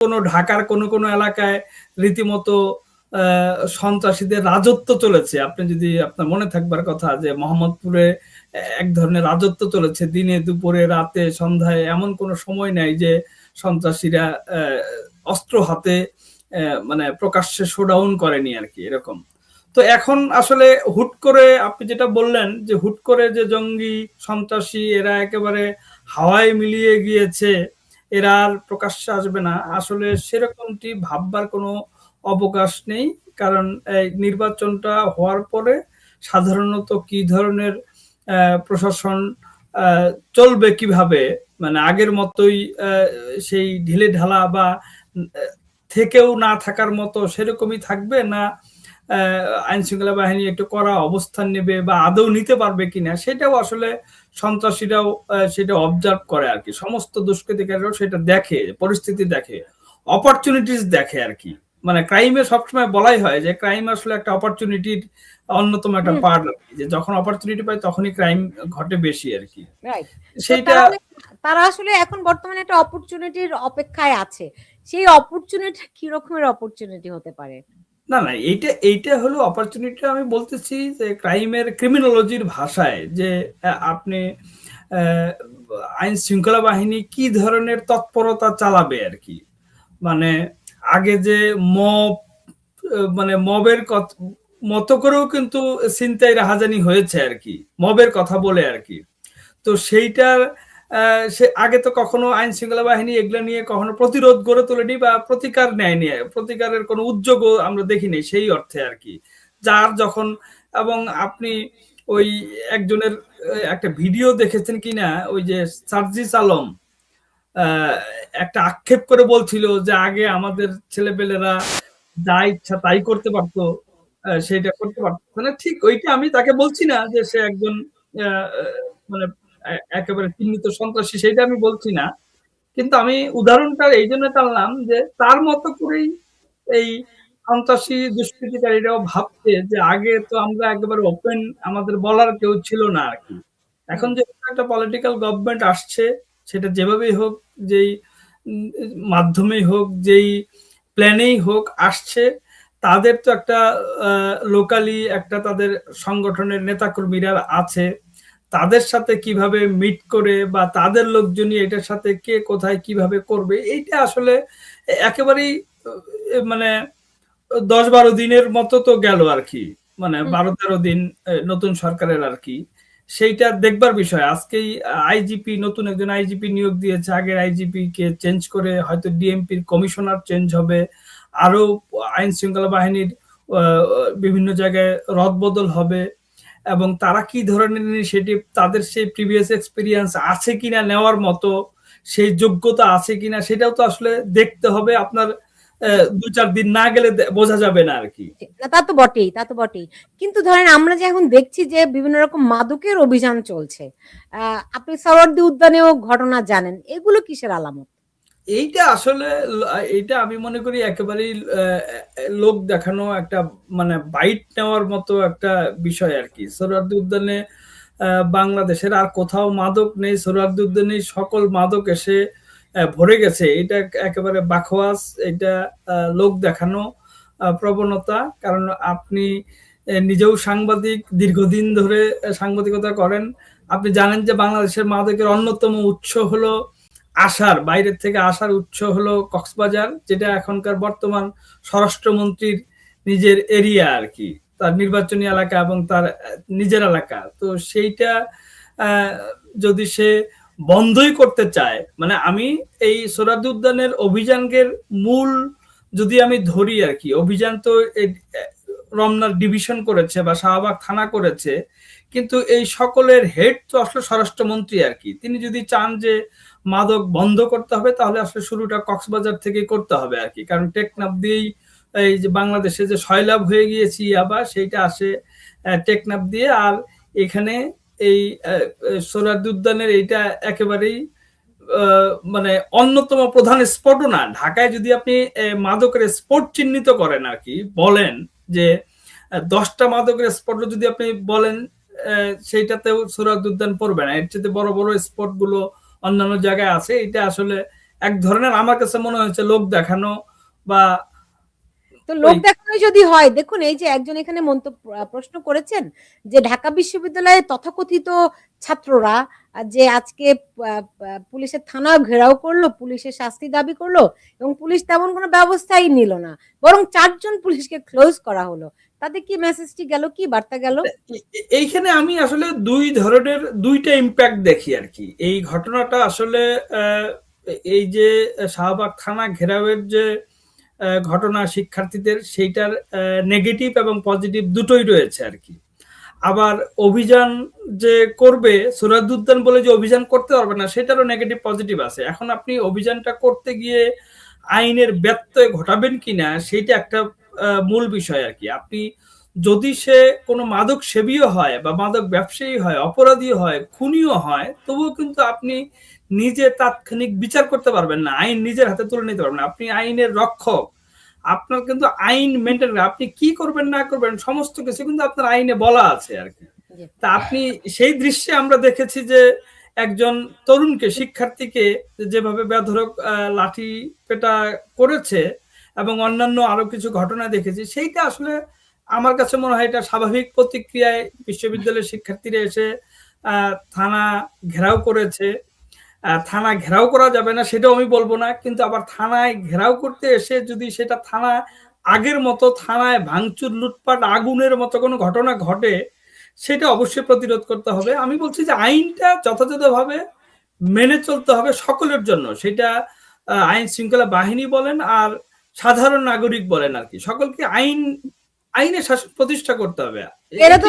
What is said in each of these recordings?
কোনো ঢাকার কোনো কোনো এলাকায় রীতিমতো সন্ত্রাসীদের রাজত্ব চলেছে। আপনি যদি আপনার মনে থাকবার কথা যে মোহাম্মদপুরে এক ধরনের রাজত্ব চলেছে, দিনে দুপুরে রাতে সন্ধ্যায় এমন কোনো সময় নাই যে সন্ত্রাসীরা অস্ত্র হাতে মানে প্রকাশ্যে শোডাউন করেনি আর কি, এরকম। তো এখন আসলে হুট করে আপনি যেটা বললেন যে হুট করে যে জঙ্গি সন্ত্রাসী এরা একেবারে হাওয়ায় মিলিয়ে গিয়েছে, এরা আর প্রকাশ্যে আসবে না, আসলে সেরকমটি ভাববার কোনো অবকাশ নেই। কারণ এই নির্বাচনটা হওয়ার পরে সাধারণত কি ধরনের প্রশাসন চলবে কিভাবে, মানে আগের মতোই সেই ঢিলে ঢালা বা থেকেও না থাকার মতো সেরকমই থাকবে, না আইন শৃঙ্খলা বাহিনী একটু কড়া অবস্থান নেবে বা আদৌ নিতে পারবে কিনা, সেটাও আসলে সন্ত্রাসীরাও সেটা অবজার্ভ করে আর কি। সমস্ত দুষ্কৃতিকারীরাও সেটা দেখে, পরিস্থিতি দেখে, অপরচুনিটিস দেখে আর কি। মানে ক্রাইমে সবসময় বলাই হয় যে ক্রাইম আসলে একটা অপরচুনিটির অন্যতম একটা পার্ট আর কি, যে যখন অপরচুনিটি পায় তখনই ক্রাইম ঘটে বেশি আর কি। সেইটা তারা আসলে এখন বর্তমানে একটা অপরচুনিটির অপেক্ষায় আছে। সেই অপরচুনিটি কি রকমের অপরচুনিটি হতে পারে? না না, এইটা হলো অপরচুনিটি। আমি বলতেছি যে ক্রাইমের ক্রিমিনোলজির ভাষায় যে আপনি আইন শৃঙ্খলা বাহিনী কি ধরনের তৎপরতা চালাবে আর কি। মানে আগে যে মব, মানে মবের মতো করেও কিন্তু ছিনতাই রাহাজানি হয়েছে আর কি, মবের কথা বলে আর কি। তো সেইটার সে আগে তো কখনো আইন শৃঙ্খলা বাহিনী এগুলা নিয়ে কখনো প্রতিরোধ গড়ে তোলেনি বা প্রতিকার নেয়নি, প্রতিকারের কোনো উদ্যোগও আমরা দেখিনি সেই অর্থে আর কি। যার যখন, এবং আপনি ওই একজনের একটা ভিডিও দেখেছেন কিনা, ওই যে সার্জিস আলম একটা আক্ষেপ করে বলছিল যে আগে আমাদের ছেলেপেলেরা যা ইচ্ছা তাই করতে পারতো, সেটা করতে পারতো না। ঠিক ওইটা আমি তাকে বলছি না যে সে একজন মানে একেবারে চিহ্নিত সন্ত্রাসী, সেটা আমি বলছি না। কিন্তু আমি উদাহরণটা এই জন্য টানলাম যে তার মতো করেই এই সন্ত্রাসী দুষ্কৃতিকারীরাও ভাবছে যে আগে তো আমরা একেবারে ওপেন, আমাদের বলার কেউ ছিল না আর কি। এখন যে একটা পলিটিক্যাল গভর্নমেন্ট আসছে, সেটা যেভাবেই হোক, যেই মাধ্যমেই হোক, যেই প্ল্যানেই হোক আসছে, তাদের তো একটা লোকালি একটা তাদের সংগঠনের নেতাকর্মীরা আছে, তাদের সাথে কিভাবে মিট করে বা তাদের লোকজনই এটার সাথে কে কোথায় কিভাবে করবে, এইটা আসলে একেবারেই মানে 10-12 দিনের মতো তো গেল আর কি, মানে 12-13 দিন নতুন সরকারের আর কি। সেইটা দেখবার বিষয়। আজকেই আইজিপি, নতুন একজন আইজিপি নিয়োগ দিয়েছে, আগের আইজিপি কে চেঞ্জ করে হয়তো ডিএমপির কমিশনার চেঞ্জ হবে, আরো আইন শৃঙ্খলা বাহিনীর বিভিন্ন জায়গায় রদবদল হবে, এবং তারা কি ধরনের ইনিশিয়েটিভ, তাদের সেই প্রিভিয়াস এক্সপিরিয়েন্স আছে কিনা নেওয়ার মতো, সেই যোগ্যতা আছে কিনা, সেটাও তো আসলে দেখতে হবে। আপনার 2-4 দিন না গেলে বোঝা যাবে না আর কি। তা তো বটেই, তা তো বটেই। কিন্তু ধরেন আমরা যে এখন দেখছি যে বিভিন্ন রকম মাদকের অভিযান চলছে, আপনি সরোয়ার্দী উদ্যানেও ঘটনা জানেন, এগুলো কিসের আলামত? এইটা আসলে এইটা আমি মনে করি একেবারেই লোক দেখানো একটা, মানে বাইট নেওয়ার মতো একটা বিষয় আর কি। সোহরাওয়ার্দী উদ্যানে বাংলাদেশের আর কোথাও মাদক নেই, সোহরাওয়ার্দী উদ্যানে সকল মাদক এসে ভরে গেছে। এটা একেবারে বাখওয়াস, এটা লোক দেখানো প্রবণতা। কারণ আপনি নিজেও সাংবাদিক, দীর্ঘদিন ধরে সাংবাদিকতা করেন, আপনি জানেন যে বাংলাদেশের মাদকের অন্যতম উৎস হলো আসার, বাইরের থেকে আসার উৎস হলো কক্সবাজার, যেটা এখনকার বর্তমান স্বরাষ্ট্রমন্ত্রীর নিজের এরিয়া আর কি, তার নির্বাচনী এলাকা এবং তার নিজের এলাকা। তো সেইটা যদি সে বন্ধই করতে চায়, মানে আমি এই সোহরাওয়ার্দী উদ্যানের অভিযানের মূল যদি আমি ধরি আর কি, অভিযান তো রমনার ডিভিশন করেছে বা শাহবাগ থানা করেছে, কিন্তু এই সকলের হেড তো আসলে স্বরাষ্ট্রমন্ত্রী আর কি। তিনি যদি চান যে মাদক বন্ধ করতে হবে, তাহলে আসলে শুরুটা কক্সবাজার থেকে করতে হবে আর কি। কারণ টেকনাফ দিয়েই এই যে বাংলাদেশে যে সয়লাভ হয়ে গিয়েছি আবার, সেইটা আসে টেকনাফ দিয়ে। আর এখানে এই সোহরাওয়ার্দী উদ্যানের এইটা একেবারেই মানে অন্যতম প্রধান স্পটও না। ঢাকায় যদি আপনি মাদকের স্পট চিহ্নিত করেন আর কি, বলেন যে 10টা মাদকের স্পট যদি আপনি বলেন, সেইটাতেও সোহরাওয়ার্দী উদ্যান পড়বে না। এর চেয়ে বড় বড় স্পট গুলো অন্যান্য জায়গায় আছে। এটা আসলে এক ধরনের আমার কাছে মনে হয়েছে লোক দেখানো বা তো লোক ওই দেখানো যদি হয়, দেখুন এই যে একজন এখানে প্রশ্ন করেছেন যে ঢাকা বিশ্ববিদ্যালয়ে তথাকথিত ছাত্ররা যে আজকে পুলিশের থানা ঘেরাও করলো, পুলিশের শাস্তি দাবি করলো এবং পুলিশ তেমন কোনো ব্যবস্থাই নিল না, বরং 4 জন পুলিশকে ক্লোজ করা হলো। তাতে কি মেসেজটি গেল, কি বার্তা গেল? এইখানে আমি আসলে দুই ধরনের দুইটা ইম্প্যাক্ট দেখি আর কি। এই ঘটনাটা আসলে এই যে শাহবাগ থানা ঘেরাওয়ের যে ঘটনা শিক্ষার্থীদের, সেইটার নেগেটিভ এবং পজিটিভ দুটোই রয়েছে আর কি। আবার অভিযান যে করবে সুরাজউদ্দিন বলে যে অভিযান করতে পারবে না, সেটারও নেগেটিভ পজিটিভ আছে। এখন আপনি অভিযানটা করতে গিয়ে আইনের ব্যত্যয় ঘটাবেন কিনা সেইটা একটা মূল বিষয় আর কি। আপনি যদি সে কোনো মাদক সেবীও হয় বা মাদক ব্যবসায়ী হয়, অপরাধী হয়, খুনিও হয়, তবুও কিন্তু আপনি নিজে তাৎক্ষণিক বিচার করতে পারবেন না, আইন নিজের হাতে তুলে নিতে পারবেন না। আপনি আইনের রক্ষক, আপনার কিন্তু আইন মেনটেন, আপনি কি করবেন না করবেন সমস্ত কিছু কিন্তু আপনার আইনে বলা আছে আর কি। তা আপনি সেই দৃশ্যে আমরা দেখেছি যে একজন তরুণকে, শিক্ষার্থীকে যেভাবে বেধড়ক লাঠি পেটা করেছে এবং অন্যান্য আরো কিছু ঘটনা দেখেছি, সেইটা আসলে আমার কাছে মনে হয় এটা স্বাভাবিক প্রতিক্রিয়ায় বিশ্ববিদ্যালয়ের শিক্ষার্থীরা এসে থানা ঘেরাও করেছে। থানা ঘেরাও করা যাবে না সেটাও আমি বলবো না, কিন্তু আবার থানায় ঘেরাও করতে এসে যদি সেটা থানা আগের মতো থানায় ভাঙচুর, লুটপাট, আগুনের মতো কোনো ঘটনা ঘটে, সেটা অবশ্যই প্রতিরোধ করতে হবে। আমি বলছি যে আইনটা যথাযথভাবে মেনে চলতে হবে সকলের জন্য, সেটা আইন শৃঙ্খলা বাহিনী বলেন আর সাধারণ নাগরিক বলেন আর কি, সকলকে আইনের শাসন প্রতিষ্ঠা করতে হবে। এটা তো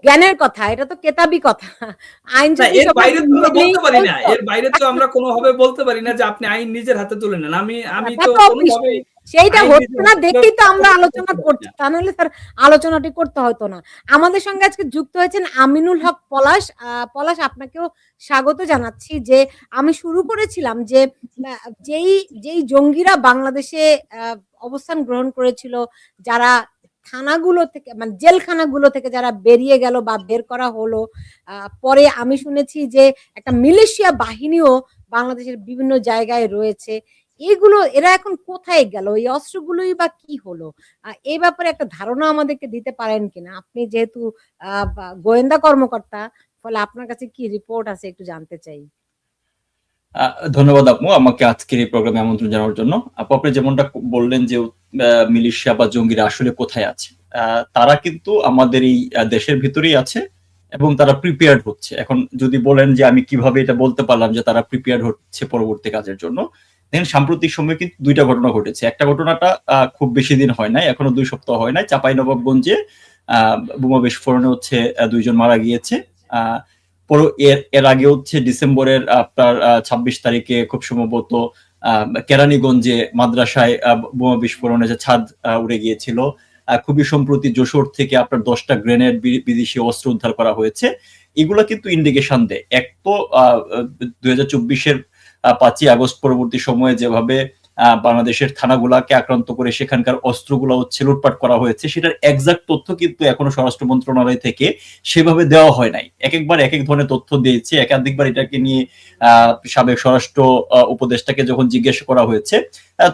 জ্ঞানের কথা, এটা তো কেতাবি কথা। আইন না, যদি এর বাইরে তো আমরা বলতে পারি না, চলতো। এর বাইরে তো আমরা কোনোভাবে বলতে পারি না যে আপনি আইন নিজের হাতে তুলে নেন। আমি তা তো তো কোনোভাবে অবশ্যই। সেইটা আইন হচ্ছে নিজের না হাতে দেখেই তো আমরা প্রয়োগ আলোচনা করতে পারি করছি। না। তা নাহলে স্যার আলোচনাটি করতে হতো না। আমাদের সঙ্গে আজকে যুক্ত হয়েছেন আমিনুল হক পলাশ। পলাশ, আপনাকেও স্বাগত জানাচ্ছি। যে আমি শুরু করেছিলাম যে আ যেই যেই জঙ্গিরা বাংলাদেশে আ অবস্থান গ্রহণ করেছিল, যারা থানাগুলো থেকে মানে জেলখানাগুলো থেকে যারা বেরিয়ে গেল বা বের করা হলো, পরে আমি শুনেছি যে একটা মিলিশিয়া বাহিনীও বাংলাদেশের বিভিন্ন জায়গায় রয়েছে। এরা এখন কোথায় গেল? এই অস্ত্রগুলোই বা কি হলো? এই ব্যাপারে একটা ধারণা আমাদেরকে দিতে পারেন কিনা? আপনি যেহেতু গোয়েন্দা কর্মকর্তা, ফলে আপনার কাছে কি রিপোর্ট আছে একটু জানতে চাই। ধন্যবাদ আপু আমাকে আজকের এই প্রোগ্রামে আমন্ত্রণ জানানোর জন্য। আপনি যেমনটা বললেন যে মিলিশিয়া বা জঙ্গিরা আসলে কোথায় আছে, তারা কিন্তু আমাদের এই দেশের ভিতরেই আছে এবং তারা প্রিপেয়ার্ড হচ্ছে। এখন যদি বলেন যে আমি কিভাবে এটা বলতে পারলাম যে তারা প্রিপেয়ার্ড হচ্ছে পরবর্তী কাজের জন্য, দেখেন সাম্প্রতিক সময়ে কিন্তু দুইটা ঘটনা ঘটেছে। একটা ঘটনাটা খুব বেশি দিন হয় নাই, এখনো 2 সপ্তাহ হয় নাই, চাঁপাইনবাবগঞ্জে বোমা বিস্ফোরণে হচ্ছে 2 জন মারা গিয়েছে। এর আগে হচ্ছে ডিসেম্বরের আপনার 26 তারিখে খুব সম্ভবত কেরানীগঞ্জে মাদ্রাসায় বোমা বিস্ফোরণে যে ছাদ উড়ে গিয়েছিল। খুবই সম্প্রতি যশোর থেকে আপনার 10টা গ্রেনেড বিদেশি অস্ত্র উদ্ধার করা হয়েছে। এগুলা কিন্তু ইন্ডিকেশন দেয়। এক তো 2024-এর 5ই আগস্ট পরবর্তী সময়ে যেভাবে বাংলাদেশের থানাগুলাকে আক্রান্ত করে সেখানকার অস্ত্রগুলো হচ্ছে লুটপাট করা হয়েছে, সেটার এক্সাক্ট তথ্য কিন্তু এখনো স্বরাষ্ট্র মন্ত্রণালয় থেকে সেভাবে দেওয়া হয় নাই। এক একবার এক এক ধরনের তথ্য দিয়েছে। একাধিকবার এটাকে নিয়ে সাবেক স্বরাষ্ট্র উপদেষ্টাকে যখন জিজ্ঞেস করা হয়েছে,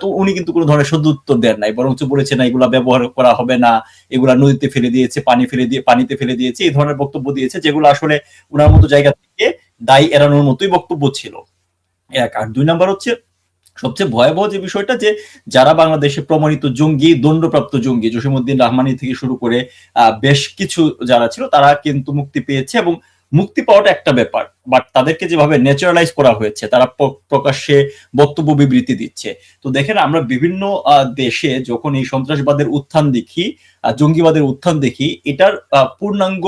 তো উনি কিন্তু কোনো ধরনের সদুত্তর দেন নাই, বরঞ্চ বলেছে না এগুলা ব্যবহার করা হবে না, এগুলা নদীতে ফেলে দিয়েছে, পানিতে ফেলে দিয়েছে, এই ধরনের বক্তব্য দিয়েছে, যেগুলো আসলে ওনার মতো জায়গা থেকে দায় এড়ানোর মতোই বক্তব্য ছিল। এক। আর 2 নাম্বার হচ্ছে সবচেয়ে ভয়াবহ যে বিষয়টা, যে যারা বাংলাদেশে প্রমাণিত জঙ্গি, দণ্ডপ্রাপ্ত জঙ্গি, জসিমউদ্দিন রহমানি থেকে শুরু করে বেশ কিছু যারা ছিল, তারা কিন্তু মুক্তি পেয়েছে। এবং মুক্তি পাওয়াটা একটা ব্যাপার, বাট তাদেরকে যেভাবে ন্যাচারালাইজ করা হয়েছে, তারা প্রকাশ্যে বক্তব্য বিবৃতি দিচ্ছে। তো দেখেন, আমরা বিভিন্ন দেশে যখন এই সন্ত্রাসবাদের উত্থান দেখি, জঙ্গিবাদের উত্থান দেখি, এটার পূর্ণাঙ্গ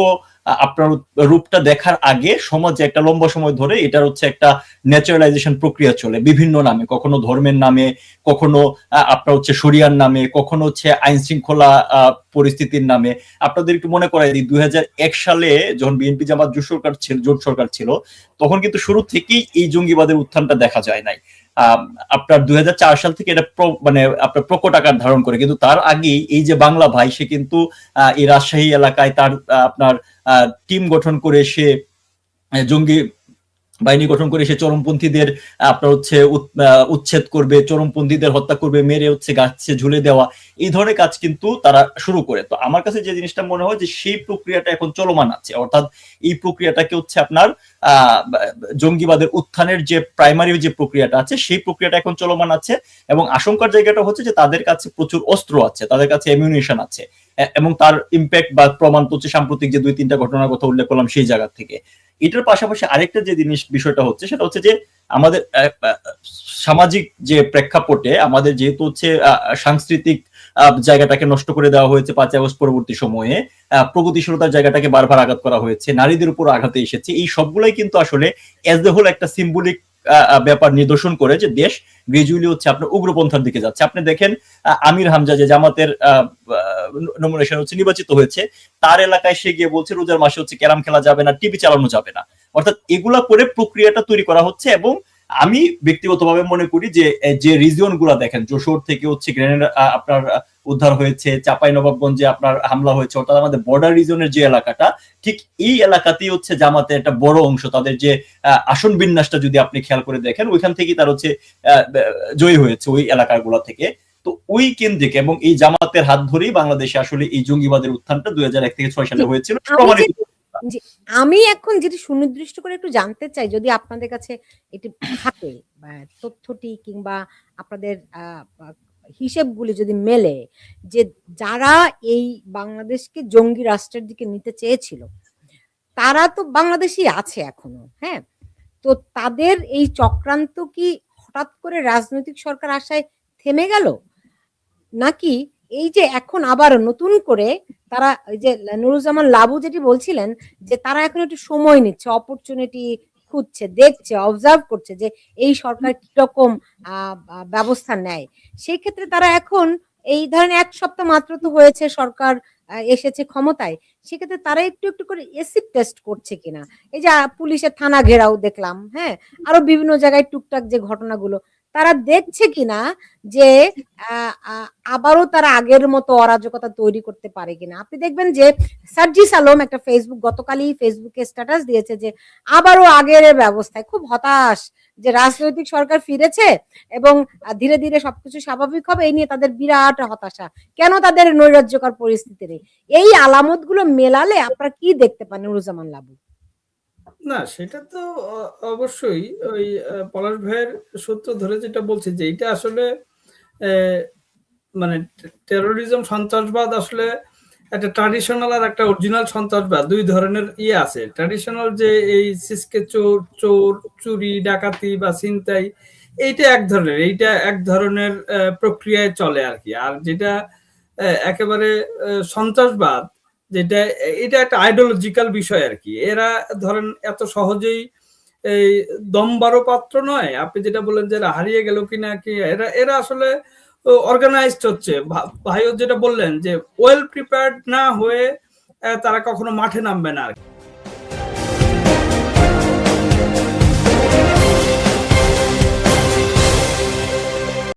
আপনার রূপটা দেখার আগে সমাজে একটা লম্বা সময় ধরে এটার হচ্ছে একটা ন্যাচারালাইজেশন প্রক্রিয়া চলে বিভিন্ন নামে, কখনো ধর্মের নামে, কখনো আপনার হচ্ছে শরিয়ার নামে, কখনো হচ্ছে আইন শৃঙ্খলা পরিস্থিতির নামে। আপনাদের একটু মনে করাই দিই, 2001 সালে যখন বিএনপি জামাত জোট সরকার ছিল, তখন কিন্তু শুরু থেকেই এই জঙ্গিবাদের উত্থানটা দেখা যায় নাই। আপনার 2004 সাল থেকে এটা মানে আপনার প্রকট আকার ধারণ করে, কিন্তু তার আগেই এই যে বাংলা ভাই, সে কিন্তু এই রাজশাহী এলাকায় তার আপনার টিম গঠন করে সে জঙ্গি বাহিনী গঠন করে সে চরমপন্থীদের আপনার হচ্ছে উচ্ছেদ করবে, চরমপন্থীদের হত্যা করবে, মেরে হচ্ছে গাছে ঝুলে দেওয়া, এই ধরনের কাজ কিন্তু তারা শুরু করে। তো আমার কাছে যে জিনিসটা মনে হয় যে সেই প্রক্রিয়াটা এখন চলমান আছে, অর্থাৎ এই প্রক্রিয়াটাকে হচ্ছে আপনার জঙ্গিবাদের উত্থানের যে প্রাইমারি যে প্রক্রিয়াটা আছে সেই প্রক্রিয়াটা এখন চলমান আছে। এবং আশঙ্কার জায়গাটা হচ্ছে যে তাদের কাছে প্রচুর অস্ত্র আছে, তাদের কাছে অ্যামিউনিশন আছে, এবং তার ইম্প্যাক্ট বা প্রমাণ তো হচ্ছে সাম্প্রতিক যে 2-3টা ঘটনার কথা উল্লেখ করলাম সেই জায়গা থেকে। এটার পাশাপাশি আরেকটা যে বিষয়টা হচ্ছে সেটা হচ্ছে যে আমাদের সামাজিক যে প্রেক্ষাপটে আমাদের যেহেতু হচ্ছে সাংস্কৃতিক জায়গাটাকে নষ্ট করে দেওয়া হয়েছে 5ই আগস্ট পরবর্তী সময়ে, প্রগতিশীলতার জায়গাটাকে বারবার আঘাত করা হয়েছে, নারীদের উপর আঘাতে এসেছে, এই সবগুলাই কিন্তু আসলে এজ দ্য হোল একটা সিম্বলিক ব্যাপার নিদর্শন করে যে দেশ গ্রাজুয়ালি হচ্ছে আপনার উগ্রপন্থার দিকে যাচ্ছে। আপনি দেখেন আমির হামজা যে জামাতের নমিনেশন হচ্ছে নির্বাচিত হয়েছে, তার এলাকায় সে গিয়ে বলছে রোজার মাসে হচ্ছে ক্যারাম খেলা যাবে না, টিভি চালানো যাবে না। অর্থাৎ এগুলা করে প্রক্রিয়াটা তৈরি করা হচ্ছে। এবং আমি ব্যক্তিগতভাবে মনে করি যে যে রিজিয়ন গুলা দেখেন, যশোর থেকে হচ্ছে গ্রেনেড আপনার উদ্ধার হয়েছে, চাঁপাইনবাবগঞ্জে আপনার হামলা হয়েছে, অর্থাৎ আমাদের বর্ডার রিজনের যে এলাকাটা, ঠিক এই এলাকাতেই হচ্ছে জামাতের একটা বড় অংশ, তাদের যে আসন বিন্যাসটা যদি আপনি খেয়াল করে দেখেন, ওইখান থেকেই তার হচ্ছে জয়ী হয়েছে ওই এলাকাগুলো থেকে। তো ওই কেন্দ্রিক এবং এই জামাতের হাত ধরেই বাংলাদেশে আসলে এই জঙ্গিবাদের উত্থানটা 2001 থেকে 6 সালে হয়েছিল। আমি এখন যেটি সুনির্দিষ্ট করে একটু জানতে চাই, যদি আপনাদের কাছে এটি থাকে বা তথ্যটি কিংবা আপনাদের হিসেবগুলি যদি মেলে, যে যারা এই বাংলাদেশকে জঙ্গি রাষ্ট্রের দিকে নিতে চেয়েছিল তারা তো বাংলাদেশই আছে এখনো, হ্যাঁ? তো তাদের এই চক্রান্ত কি হঠাৎ করে রাজনৈতিক সরকার আসায় থেমে গেল, নাকি এই যে এখন আবার নতুন করে তারা, ওই যে নুরুজ্জামান লাবু যেটি বলছিলেন যে তারা এখন একটু সময় নিচ্ছে, অপরচুনিটি খুঁজছে, দেখছে, অবজার্ভ করছে যে এই সরকার কিরকম ব্যবস্থা নেয়, সেই ক্ষেত্রে তারা এখন এই ধরেন 1 সপ্তাহ মাত্র তো হয়েছে সরকার এসেছে ক্ষমতায়, সেক্ষেত্রে তারা একটু একটু করে এসিড টেস্ট করছে কিনা, এই যে পুলিশের থানা ঘেরাও দেখলাম, হ্যাঁ, আরো বিভিন্ন জায়গায় টুকটাক যে ঘটনাগুলো, তারা দেখছে কিনা যে আবারও তারা আগের মতো অরাজকতা তৈরি করতে পারে কিনা। আপনি দেখবেন যে সার্জিস আলম একটা গতকালই ফেসবুকে স্ট্যাটাস দিয়েছে যে আবারও আগের ব্যবস্থায়, খুব হতাশ যে রাজনৈতিক সরকার ফিরেছে এবং ধীরে ধীরে সবকিছু স্বাভাবিক হবে, এই নিয়ে তাদের বিরাট হতাশা, কেন তাদের নৈরাজ্যকর পরিস্থিতি নেই। এই আলামত গুলো মেলালে আপনারা কি দেখতে পান নুরুজ্জামান লাবু? না, সেটা তো অবশ্যই ওই পলাশ ভাইয়ের সূত্র ধরে যেটা বলছে যে এটা আসলে মানে টেরোরিজম, সন্ত্রাসবাদ আসলে একটা ট্র্যাডিশনাল আর একটা অরিজিনাল সন্ত্রাসবাদ, দুই ধরনের আছে। ট্র্যাডিশনাল যে এই সিসকে চোর, চুরি, ডাকাতি বা ছিনতাই, এইটা এক ধরনের প্রক্রিয়ায় চলে আর কি। আর যেটা একেবারে সন্ত্রাসবাদ, যেটা এটা একটা আইডিওলজিক্যাল বিষয় আর কি। এরা ধরেন এত সহজেই এই দমবারো পাত্র নয়। আপনি যেটা বললেন যে হারিয়ে গেল কিনা কি, এরা আসলে অর্গানাইজড হচ্ছে। ভাইও যেটা বললেন যে ওয়েল প্রিপেয়ার্ড না হয়ে তারা কখনো মাঠে নামবে না আর কি।